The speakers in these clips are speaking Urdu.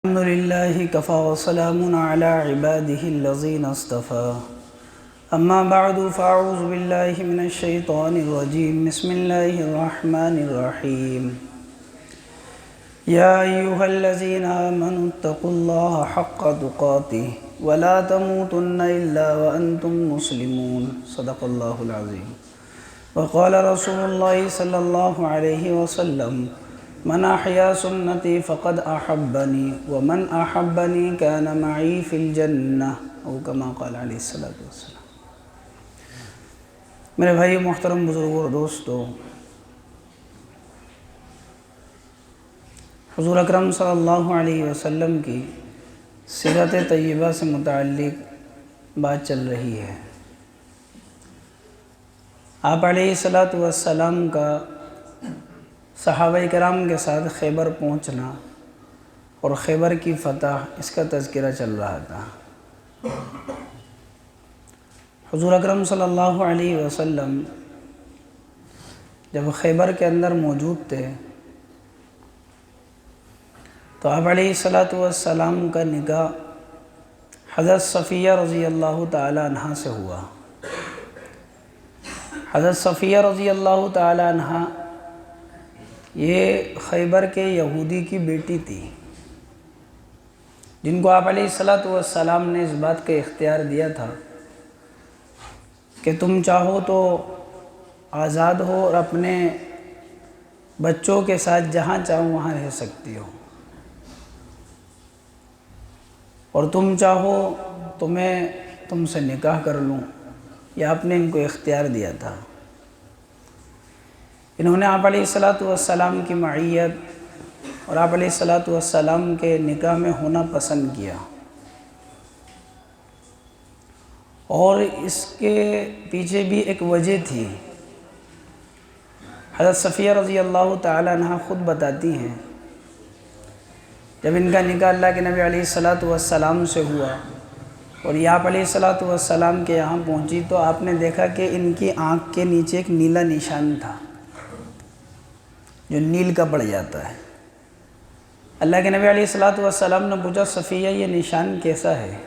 الحمد لله كفى وسلام على عباده الذين اصطفى أما بعد فأعوذ بالله من الشيطان الرجيم بسم الله الرحمن الرحيم يا أيها الذين آمنوا اتقوا الله حق تقاته ولا تموتن إلا وأنتم مسلمون صدق الله العظيم وقال رسول الله صلى الله عليه وسلم من احیا سنتی فقد احبنی ومن احبنی کان معی فی الجنہ او کما قال علیہ السلام۔ میرے بھائی محترم بزرگوں اور دوستو، حضور اکرم صلی اللہ علیہ وسلم کی سیرت طیبہ سے متعلق بات چل رہی ہے۔ آپ علیہ السلام کا صحابہ کرام کے ساتھ خیبر پہنچنا اور خیبر کی فتح، اس کا تذکرہ چل رہا تھا۔ حضور اکرم صلی اللہ علیہ وسلم جب خیبر کے اندر موجود تھے تو آپ علیہ السلام کا نکاح حضرت صفیہ رضی اللہ تعالی عنہ سے ہوا۔ حضرت صفیہ رضی اللہ تعالی عنہ یہ خیبر کے یہودی کی بیٹی تھی، جن کو آپ علیہ السلام نے اس بات کا اختیار دیا تھا کہ تم چاہو تو آزاد ہو اور اپنے بچوں کے ساتھ جہاں چاہو وہاں رہ سکتی ہو، اور تم چاہو تو میں تم سے نکاح کر لوں، یہ آپ نے ان کو اختیار دیا تھا۔ انہوں نے آپ علیہ السلام کی معیت اور آپ علیہ السلام کے نکاح میں ہونا پسند کیا، اور اس کے پیچھے بھی ایک وجہ تھی۔ حضرت صفیہ رضی اللہ تعالی عنہ خود بتاتی ہیں، جب ان کا نکاح اللہ کے نبی علیہ السلام سے ہوا اور یہ آپ علیہ السلام کے یہاں پہنچی تو آپ نے دیکھا کہ ان کی آنکھ کے نیچے ایک نیلا نشان تھا جو نیل کا پڑ جاتا ہے۔ اللہ کے نبی علیہ السلام نے پوچھا، صفیہ یہ نشان کیسا ہے؟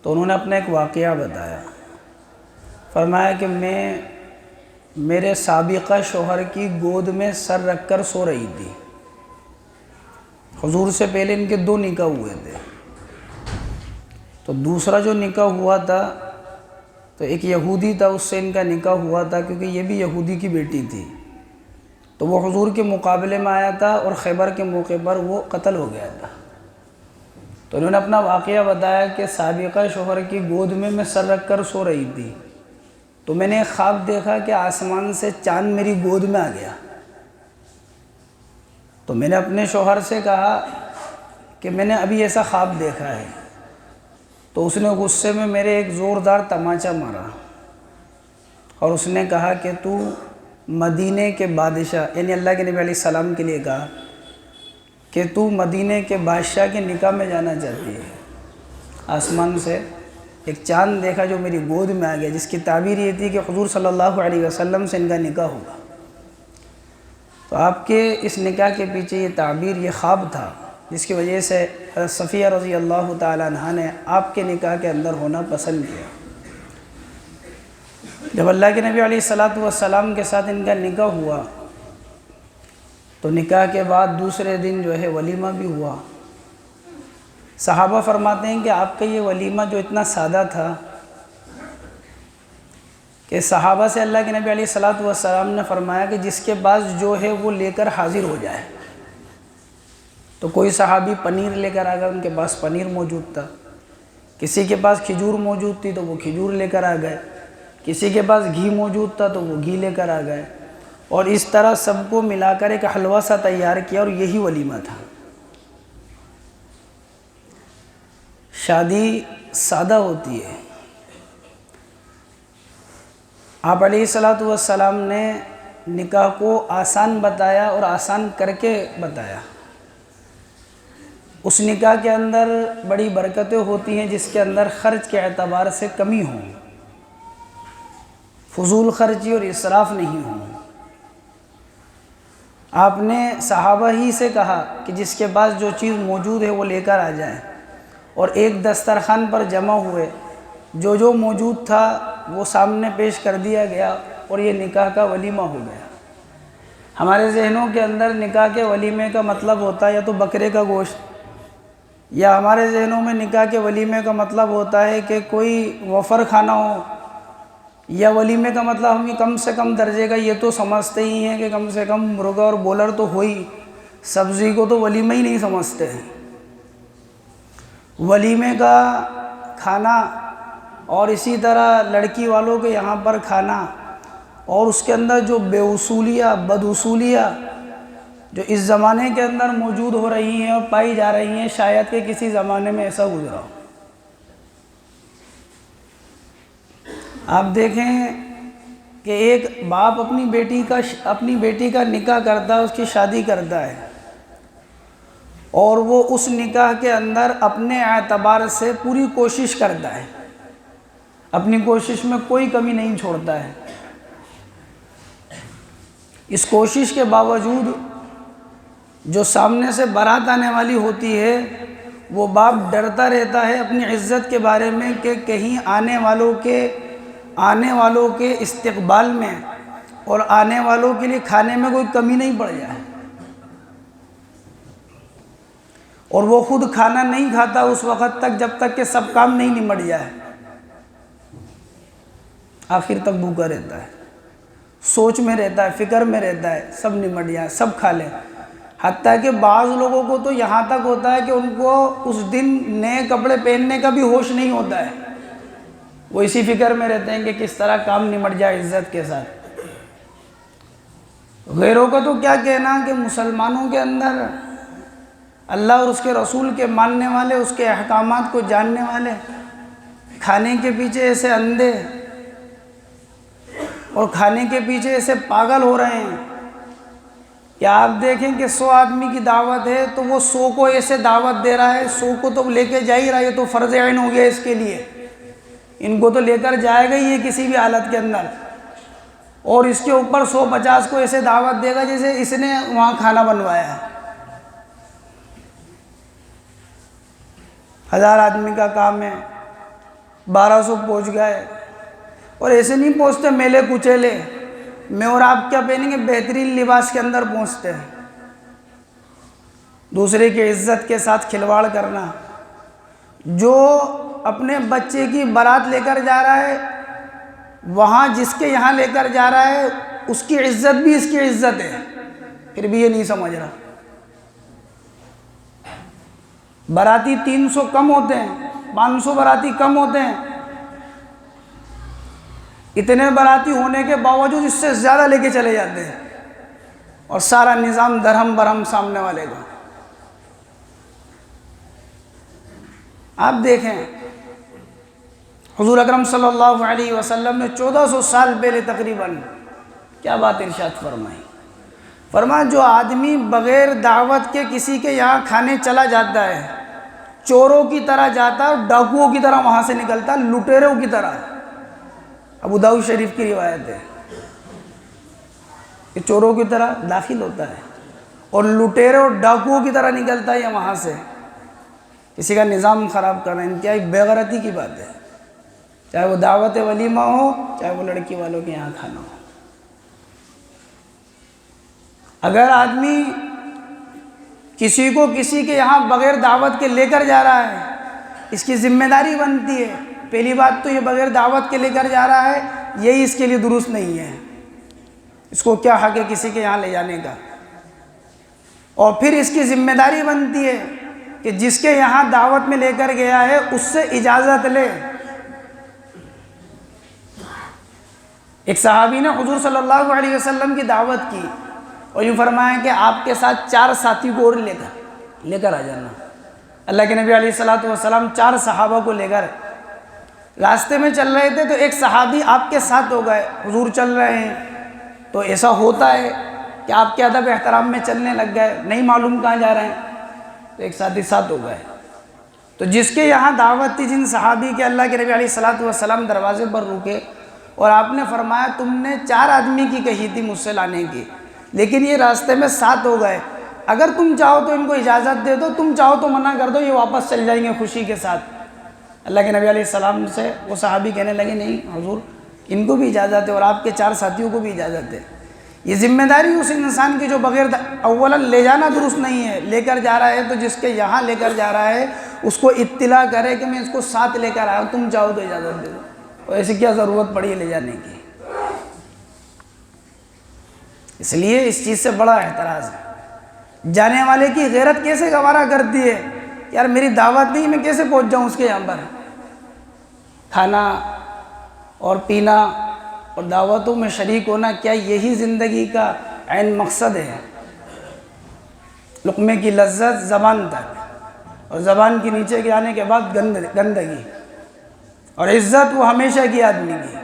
تو انہوں نے اپنا ایک واقعہ بتایا۔ فرمایا کہ میں میرے سابقہ شوہر کی گود میں سر رکھ کر سو رہی تھی۔ حضور سے پہلے ان کے 2 نکاح ہوئے تھے، تو دوسرا جو نکاح ہوا تھا تو ایک یہودی تھا، اس سے ان کا نکاح ہوا تھا، کیونکہ یہ بھی یہودی کی بیٹی تھی، تو وہ حضور کے مقابلے میں آیا تھا اور خیبر کے موقع پر وہ قتل ہو گیا تھا۔ تو انہوں نے اپنا واقعہ بتایا کہ سابقہ شوہر کی گود میں سر رکھ کر سو رہی تھی، تو میں نے ایک خواب دیکھا کہ آسمان سے چاند میری گود میں آ گیا۔ تو میں نے اپنے شوہر سے کہا کہ میں نے ابھی ایسا خواب دیکھا ہے، تو اس نے غصے میں میرے ایک زوردار تماچا مارا اور اس نے کہا کہ تو مدینہ کے بادشاہ، یعنی اللہ کے نبی علیہ السلام کے لیے کہا کہ تو مدینہ کے بادشاہ کے نکاح میں جانا چاہتی ہے۔ آسمان سے ایک چاند دیکھا جو میری گود میں آ گیا، جس کی تعبیر یہ تھی کہ حضور صلی اللہ علیہ وسلم سے ان کا نکاح ہوگا۔ تو آپ کے اس نکاح کے پیچھے یہ تعبیر، یہ خواب تھا، جس کی وجہ سے حضرت صفیہ رضی اللہ تعالی عنہ نے آپ کے نکاح کے اندر ہونا پسند کیا۔ جب اللہ کے نبی علیہ السلام کے ساتھ ان کا نکاح ہوا تو نکاح کے بعد دوسرے دن جو ہے ولیمہ بھی ہوا۔ صحابہ فرماتے ہیں کہ آپ کا یہ ولیمہ جو اتنا سادہ تھا کہ صحابہ سے اللہ کے نبی علیہ السلام نے فرمایا کہ جس کے پاس جو ہے وہ لے کر حاضر ہو جائے۔ تو کوئی صحابی پنیر لے کر آ گئے، ان کے پاس پنیر موجود تھا، کسی کے پاس کھجور موجود تھی تو وہ کھجور لے کر آ گئے، کسی کے پاس گھی موجود تھا تو وہ گھی لے کر آ گئے، اور اس طرح سب کو ملا کر ایک حلوہ سا تیار کیا، اور یہی ولیمہ تھا۔ شادی سادہ ہوتی ہے۔ آپ علیہ السلام نے نکاح کو آسان بتایا اور آسان کر کے بتایا۔ اس نکاح کے اندر بڑی برکتیں ہوتی ہیں جس کے اندر خرچ کے اعتبار سے کمی ہو، فضول خرچی اور اسراف نہیں ہو۔ آپ نے صحابہ ہی سے کہا کہ جس کے پاس جو چیز موجود ہے وہ لے کر آ جائیں، اور ایک دسترخوان پر جمع ہوئے، جو موجود تھا وہ سامنے پیش کر دیا گیا، اور یہ نکاح کا ولیمہ ہو گیا۔ ہمارے ذہنوں کے اندر نکاح کے ولیمے کا مطلب ہوتا ہے یا تو بکرے کا گوشت، یا ہمارے ذہنوں میں نکاح کے ولیمے کا مطلب ہوتا ہے کہ کوئی وفر کھانا ہو، یا ولیمے کا مطلب ہم کم سے کم درجے کا یہ تو سمجھتے ہی ہیں کہ کم سے کم مرغا اور بولر تو ہو ہی، سبزی کو تو ولیمہ ہی نہیں سمجھتے ہیں۔ ولیمے کا کھانا اور اسی طرح لڑکی والوں کے یہاں پر کھانا، اور اس کے اندر جو بے اصولیہ بد اصولیہ جو اس زمانے کے اندر موجود ہو رہی ہیں اور پائی جا رہی ہیں، شاید کہ کسی زمانے میں ایسا گزرا ہو۔ آپ دیکھیں کہ ایک باپ اپنی بیٹی کا نکاح کرتا ہے، اس کی شادی کرتا ہے، اور وہ اس نکاح کے اندر اپنے اعتبار سے پوری کوشش کرتا ہے، اپنی کوشش میں کوئی کمی نہیں چھوڑتا ہے۔ اس کوشش کے باوجود جو سامنے سے بارات آنے والی ہوتی ہے، وہ باپ ڈرتا رہتا ہے اپنی عزت کے بارے میں کہ کہیں آنے والوں کے استقبال میں اور آنے والوں کے لیے کھانے میں کوئی کمی نہیں پڑ جائے، اور وہ خود کھانا نہیں کھاتا اس وقت تک جب تک کہ سب کام نہیں نمٹ جائے، آخر تک بھوکا رہتا ہے، سوچ میں رہتا ہے، فکر میں رہتا ہے، سب نمٹ جائے، سب کھا لیں۔ حتیٰ کہ بعض لوگوں کو تو یہاں تک ہوتا ہے کہ ان کو اس دن نئے کپڑے پہننے کا بھی ہوش نہیں ہوتا ہے، وہ اسی فکر میں رہتے ہیں کہ کس طرح کام نمٹ جائے عزت کے ساتھ۔ غیروں کا تو کیا کہنا کہ مسلمانوں کے اندر اللہ اور اس کے رسول کے ماننے والے، اس کے احکامات کو جاننے والے، کھانے کے پیچھے ایسے اندھے اور کھانے کے پیچھے ایسے پاگل ہو رہے ہیں کہ آپ دیکھیں کہ 100 آدمی کی دعوت ہے تو وہ 100 کو ایسے دعوت دے رہا ہے، 100 کو تو لے کے جا ہی رہا ہے، یہ تو فرض عین ہو گیا اس کے لیے، ان کو تو لے کر جائے گا ہی کسی بھی حالت کے اندر، اور اس کے اوپر 150 کو ایسے دعوت دے گا جیسے اس نے وہاں کھانا بنوایا ہے۔ 1000 آدمی کا کام ہے، 1200 پہنچ گئے، اور ایسے نہیں پہنچتے میلے کچیلے، میں اور آپ کیا پہنیں گے، بہترین لباس کے اندر پہنچتے ہیں۔ دوسرے کی عزت کے ساتھ کھلواڑ کرنا، جو اپنے بچے کی بارات لے کر جا رہا ہے، وہاں جس کے یہاں لے کر جا رہا ہے اس کی عزت بھی اس کی عزت ہے، پھر بھی یہ نہیں سمجھ رہا۔ باراتی 300 کم ہوتے ہیں، 500 باراتی کم ہوتے ہیں، اتنے باراتی ہونے کے باوجود اس سے زیادہ لے کے چلے جاتے ہیں، اور سارا نظام درہم برہم سامنے والے کا۔ آپ دیکھیں حضور اکرم صلی اللہ علیہ وسلم نے 1400 سال پہلے تقریباً کیا بات ارشاد فرمائی، فرمایا جو آدمی بغیر دعوت کے کسی کے یہاں کھانے چلا جاتا ہے، چوروں کی طرح جاتا ہے، ڈاکوؤں کی طرح وہاں سے نکلتا ہے، لٹیروں کی طرح۔ ابو داؤد شریف کی روایت ہے کہ چوروں کی طرح داخل ہوتا ہے اور لٹیروں اور ڈاکوؤں کی طرح نکلتا ہے وہاں سے، کسی کا نظام خراب کرنا انتہائی بے غیرتی کی بات ہے، چاہے وہ دعوت ولیمہ ہو، چاہے وہ لڑکی والوں کے یہاں کھانا ہو۔ اگر آدمی کسی کو کسی کے یہاں بغیر دعوت کے لے کر جا رہا ہے، اس کی ذمہ داری بنتی ہے، پہلی بات تو یہ بغیر دعوت کے لے کر جا رہا ہے، یہی اس کے لیے درست نہیں ہے، اس کو کیا حق ہے کسی کے یہاں لے جانے کا، اور پھر اس کی ذمہ داری بنتی ہے کہ جس کے یہاں دعوت میں لے کر گیا ہے اس سے اجازت لے۔ ایک صحابی نے حضور صلی اللہ علیہ وسلم کی دعوت کی اور یوں فرمایا کہ آپ کے ساتھ 4 ساتھی کو اور لے کر آ جانا۔ اللہ کے نبی علیہ الصلوۃ والسلام 4 صحابہ کو لے کر راستے میں چل رہے تھے، تو ایک صحابی آپ کے ساتھ ہو گئے، حضور چل رہے ہیں تو ایسا ہوتا ہے کہ آپ کے ادب احترام میں چلنے لگ گئے، نہیں معلوم کہاں جا رہے ہیں، تو ایک ساتھی ساتھ ہو گئے۔ تو جس کے یہاں دعوت تھی، جن صحابی کے اللہ کے نبی علیہ الصلوۃ والسلام دروازے پر رکے اور آپ نے فرمایا تم نے 4 آدمی کی کہی تھی مجھ سے لانے کی، لیکن یہ راستے میں ساتھ ہو گئے، اگر تم چاہو تو ان کو اجازت دے دو، تم چاہو تو منع کر دو، یہ واپس چل جائیں گے خوشی کے ساتھ۔ اللہ کے نبی علیہ السلام سے وہ صحابی کہنے لگے نہیں حضور، ان کو بھی اجازت ہے اور آپ کے 4 ساتھیوں کو بھی اجازت ہے۔ یہ ذمہ داری اس انسان کی جو بغیر اولا لے جانا درست نہیں ہے، لے کر جا رہا ہے تو جس کے یہاں لے کر جا رہا ہے اس کو اطلاع کرے کہ میں اس کو ساتھ لے کر آیا ہوں، تم چاہو تو اجازت دے دو، اور ایسی کیا ضرورت پڑی ہے لے جانے کی۔ اس لیے اس چیز سے بڑا احتراز ہے۔ جانے والے کی غیرت کیسے گوارا کرتی ہے، یار میری دعوت نہیں، میں کیسے پہنچ جاؤں اس کے یہاں پر۔ کھانا اور پینا اور دعوتوں میں شریک ہونا، کیا یہی زندگی کا عین مقصد ہے؟ لقمے کی لذت زبان تک، اور زبان کے نیچے کے آنے کے بعد گندگی، اور عزت وہ ہمیشہ کی آدمی کی۔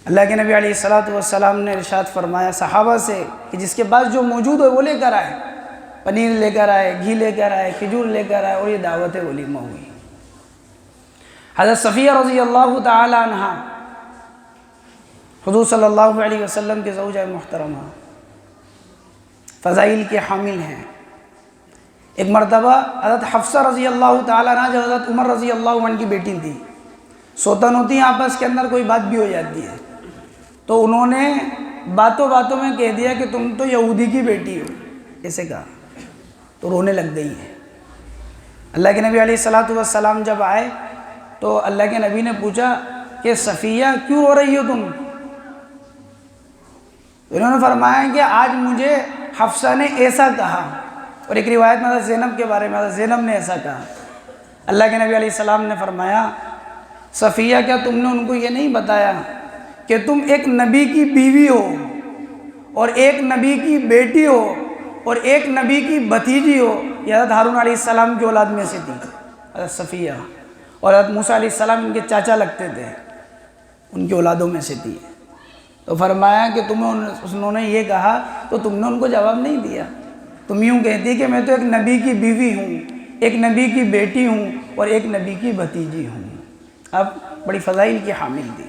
اللہ کے نبی علیہ السلام نے ارشاد فرمایا صحابہ سے کہ جس کے پاس جو موجود ہے وہ لے کر آئے، پنیر لے کر آئے، گھی لے کر آئے، کھجور لے کر آئے، اور یہ دعوت ولیمہ ہوئی۔ حضرت صفیہ رضی اللہ تعالی عنہ حضور صلی اللہ علیہ وسلم کے زوجہ محترمہ، فضائل کے حامل ہیں۔ ایک مرتبہ حضرت حفصہ رضی اللہ تعالی عنہ جو حضرت عمر رضی اللہ عنہ کی بیٹی تھی، سوتن ہوتی ہیں آپس کے اندر، کوئی بات بھی ہو جاتی ہے، تو انہوں نے باتوں باتوں میں کہہ دیا کہ تم تو یہودی کی بیٹی ہو، ایسے کہا، تو رونے لگ گئی ہیں۔ اللہ کے نبی علیہ السلام جب آئے تو اللہ کے نبی نے پوچھا کہ صفیہ کیوں رو رہی ہو تم؟ انہوں نے فرمایا کہ آج مجھے حفصہ نے ایسا کہا، اور ایک روایت میں حضرت زینب کے بارے میں حضرت زینب نے ایسا کہا۔ اللہ کے نبی علیہ السلام نے فرمایا صفیہ کیا تم نے ان کو یہ نہیں بتایا کہ تم ایک نبی کی بیوی ہو، اور ایک نبی کی بیٹی ہو، اور ایک نبی کی بھتیجی ہو؟ یہ حضرت ہارون علیہ السلام کی اولاد میں سے تھی حضرت صفیہ، اور حضرت موسیٰ علیہ السلام ان کے چاچا لگتے تھے، ان کی اولادوں میں سے تھی۔ تو فرمایا کہ انہوں نے یہ کہا تو تم نے ان کو جواب نہیں دیا، تم یوں کہتی کہ میں تو ایک نبی کی بیوی ہوں، ایک نبی کی بیٹی ہوں، اور ایک نبی کی بھتیجی ہوں۔ اب بڑی فضائل کی حامل تھی۔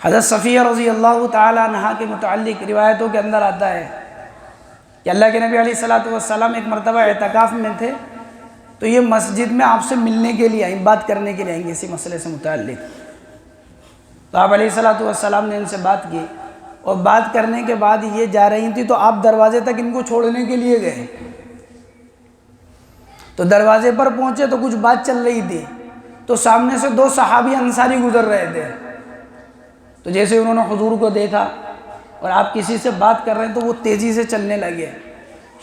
حضرت صفیہ رضی اللہ تعالی عنہ کے متعلق روایتوں کے اندر آتا ہے کہ اللہ کے نبی علیہ السلام ایک مرتبہ اعتکاف میں تھے، تو یہ مسجد میں آپ سے ملنے کے لیے آئیں، بات کرنے کے لیے آئیں گے اسی مسئلے سے متعلق۔ تو آپ علیہ السلام نے ان سے بات کی، اور بات کرنے کے بعد یہ جا رہی تھی تو آپ دروازے تک ان کو چھوڑنے کے لیے گئے، تو دروازے پر پہنچے تو کچھ بات چل رہی تھی، تو سامنے سے 2 صحابی انصاری گزر رہے تھے، تو جیسے انہوں نے حضور کو دیکھا اور آپ کسی سے بات کر رہے ہیں تو وہ تیزی سے چلنے لگے،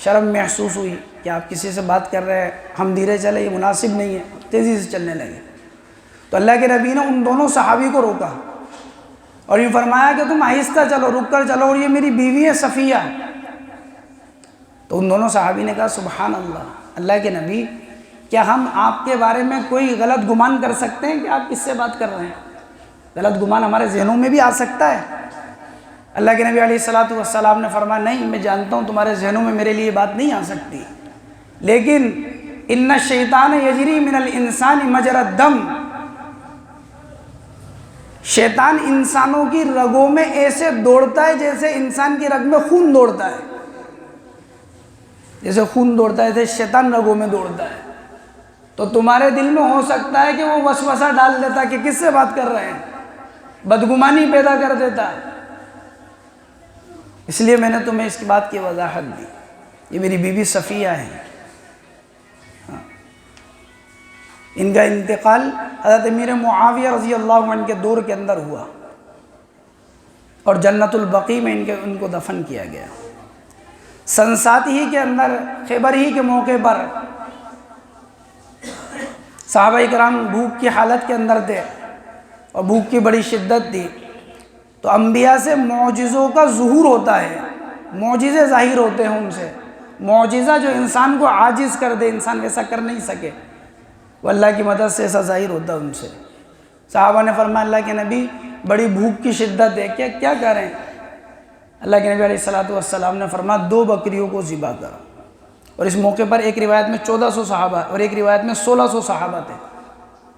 شرم محسوس ہوئی کہ آپ کسی سے بات کر رہے ہیں، ہم دھیرے چلے، یہ مناسب نہیں ہے، تیزی سے چلنے لگے۔ تو اللہ کے نبی نے ان دونوں صحابی کو روکا اور یہ فرمایا کہ تم آہستہ چلو، رک کر چلو، اور یہ میری بیوی ہے صفیہ۔ تو ان دونوں صحابی نے کہا سبحان اللہ، اللہ کے نبی کیا ہم آپ کے بارے میں کوئی غلط گمان کر سکتے ہیں کہ آپ کس سے بات کر رہے ہیں؟ غلط گمان ہمارے ذہنوں میں بھی آ سکتا ہے۔ اللہ کے نبی علیہ السلام نے فرمایا نہیں، میں جانتا ہوں تمہارے ذہنوں میں میرے لیے بات نہیں آ سکتی، لیکن ان الشیطان یجری من الانسان مجری الدم، شیطان انسانوں کی رگوں میں ایسے دوڑتا ہے جیسے انسان کی رگ میں خون دوڑتا ہے، جیسے خون دوڑتا ہے ایسے شیطان رگوں میں دوڑتا ہے۔ تو تمہارے دل میں ہو سکتا ہے کہ وہ وسوسہ ڈال دیتا کہ کس سے بات کر رہے ہیں، بدگمانی پیدا کر دیتا ہے، اس لیے میں نے تمہیں اس کی بات کی وضاحت دی، یہ میری بیوی صفیہ ہے۔ ان کا انتقال حضرت امیر معاویہ رضی اللہ عنہ کے دور کے اندر ہوا، اور جنت البقیع میں ان کو دفن کیا گیا۔ سن 7 ہی کے اندر خیبر ہی کے موقع پر صحابہ کرام بھوک کی حالت کے اندر تھے، اور بھوک کی بڑی شدت تھی، تو انبیاء سے معجزوں کا ظہور ہوتا ہے، معجزے ظاہر ہوتے ہیں ان سے، معجزہ جو انسان کو عاجز کر دے، انسان ویسا کر نہیں سکے، وہ اللہ کی مدد سے ایسا ظاہر ہوتا ہے ان سے۔ صحابہ نے فرمایا اللہ کے نبی بڑی بھوک کی شدت ہے، کیا کریں؟ اللہ کے نبی علیہ السلام نے فرمایا 2 بکریوں کو ذبح کرو، اور اس موقع پر ایک روایت میں 1400 صحابہ اور ایک روایت میں 1600 صحابہ تھے،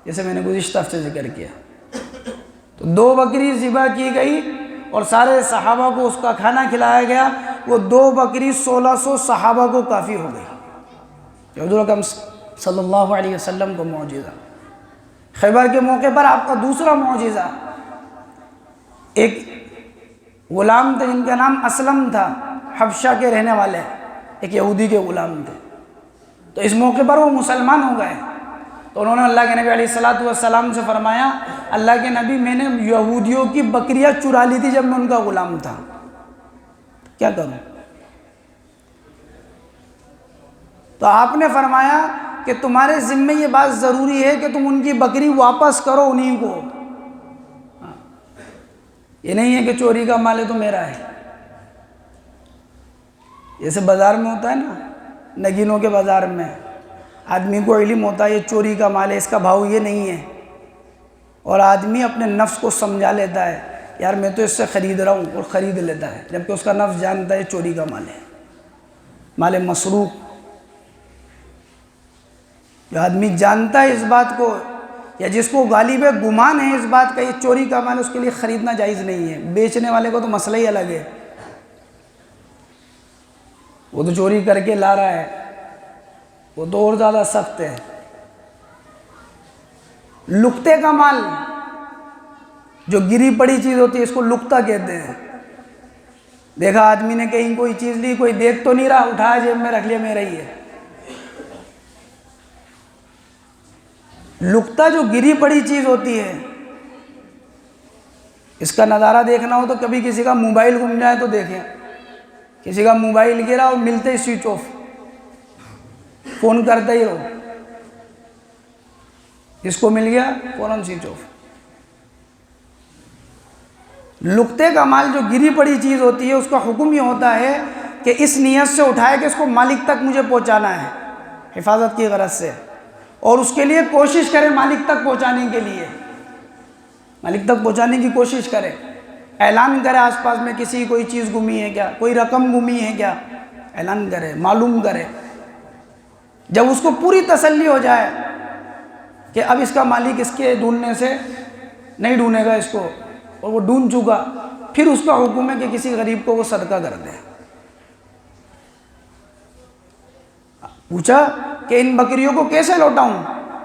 جیسے میں نے گزشتہ ہفتے ذکر کیا۔ تو 2 بکری ذبح کی گئی اور سارے صحابہ کو اس کا کھانا کھلایا گیا. وہ 2 بکری 1600 صحابہ کو کافی ہو گئی. حضور اکرم صلی اللہ علیہ وسلم کو معجزہ. خیبر کے موقع پر آپ کا دوسرا معجزہ، ایک غلام تھے جن کا نام اسلم تھا، حبشہ کے رہنے والے، ایک یہودی کے غلام تھے. تو اس موقع پر وہ مسلمان ہو گئے. تو انہوں نے اللہ کے نبی علیہ السلام سے فرمایا، اللہ کے نبی میں نے یہودیوں کی بکریاں چرا لی تھی جب میں ان کا غلام تھا، کیا کروں؟ تو آپ نے فرمایا کہ تمہارے ذمے یہ بات ضروری ہے کہ تم ان کی بکری واپس کرو انہیں کو. یہ نہیں ہے کہ چوری کا مال ہے تو میرا ہے. جیسے بازار میں ہوتا ہے نا، نگینوں کے بازار میں آدمی کو علم ہوتا ہے یہ چوری کا مال ہے، اس کا بھاؤ یہ نہیں ہے، اور آدمی اپنے نفس کو سمجھا لیتا ہے یار میں تو اس سے خرید رہا ہوں، اور خرید لیتا ہے، جبکہ اس کا نفس جانتا ہے چوری کا مال ہے، مال مسروق. جو آدمی جانتا ہے اس بات کو، یا جس کو غالب گمان ہے اس بات کا یہ چوری کا مال، اس کے لیے خریدنا جائز نہیں ہے. بیچنے والے کو تو مسئلہ ہی الگ ہے، وہ تو چوری کر کے لا رہا ہے، وہ تو اور زیادہ سخت ہے. لقطے کا مال، جو گری پڑی چیز ہوتی ہے اس کو لقطہ کہتے ہیں. دیکھا آدمی نے کہیں کوئی چیز لی، کوئی دیکھ تو نہیں رہا، اٹھایا جیب میں رکھ لیا میرا ہی ہے. لقطہ جو گری پڑی چیز ہوتی ہے، اس کا نظارہ دیکھنا ہو تو کبھی کسی کا موبائل گم جائے تو دیکھیں. کسی کا موبائل گرا اور ملتے ہی سوئچ آف، فون کرتے ہی رہو، جس کو مل گیا فوراً سوئچ آف. لقطے کا مال جو گری پڑی چیز ہوتی ہے اس کا حکم یہ ہوتا ہے کہ اس نیت سے اٹھائے کہ اس کو مالک تک مجھے پہنچانا ہے حفاظت کی غرض سے، اور اس کے لیے کوشش کرے مالک تک پہنچانے کے لیے، مالک تک پہنچانے کی کوشش کرے. اعلان کرے آس پاس میں کسی کوئی چیز گمی ہے کیا، کوئی رقم گمی ہے کیا، اعلان کرے، معلوم کرے. جب اس کو پوری تسلی ہو جائے کہ اب اس کا مالک اس کے ڈھونڈنے سے نہیں ڈھونڈے گا اس کو، اور وہ ڈھونڈ چکا، پھر اس کا حکم ہے کہ کسی غریب کو وہ صدقہ کر دے. پوچھا کہ ان بکریوں کو کیسے لوٹاؤں؟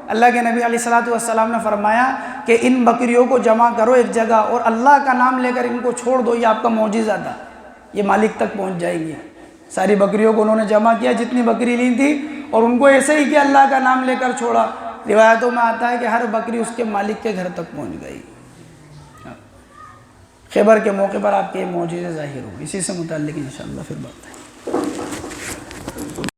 اللہ کے نبی علیہ السلام نے فرمایا کہ ان بکریوں کو جمع کرو ایک جگہ اور اللہ کا نام لے کر ان کو چھوڑ دو، یہ آپ کا معجزہ تھا، یہ مالک تک پہنچ جائیں گی. ساری بکریوں کو انہوں نے جمع کیا جتنی بکری لی تھی، اور ان کو ایسے ہی کہ اللہ کا نام لے کر چھوڑا. روایتوں میں آتا ہے کہ ہر بکری اس کے مالک کے گھر تک پہنچ گئی. خیبر کے موقع پر آپ کے معجزے ظاہر ہوں. اسی سے متعلق انشاءاللہ پھر بات ہے.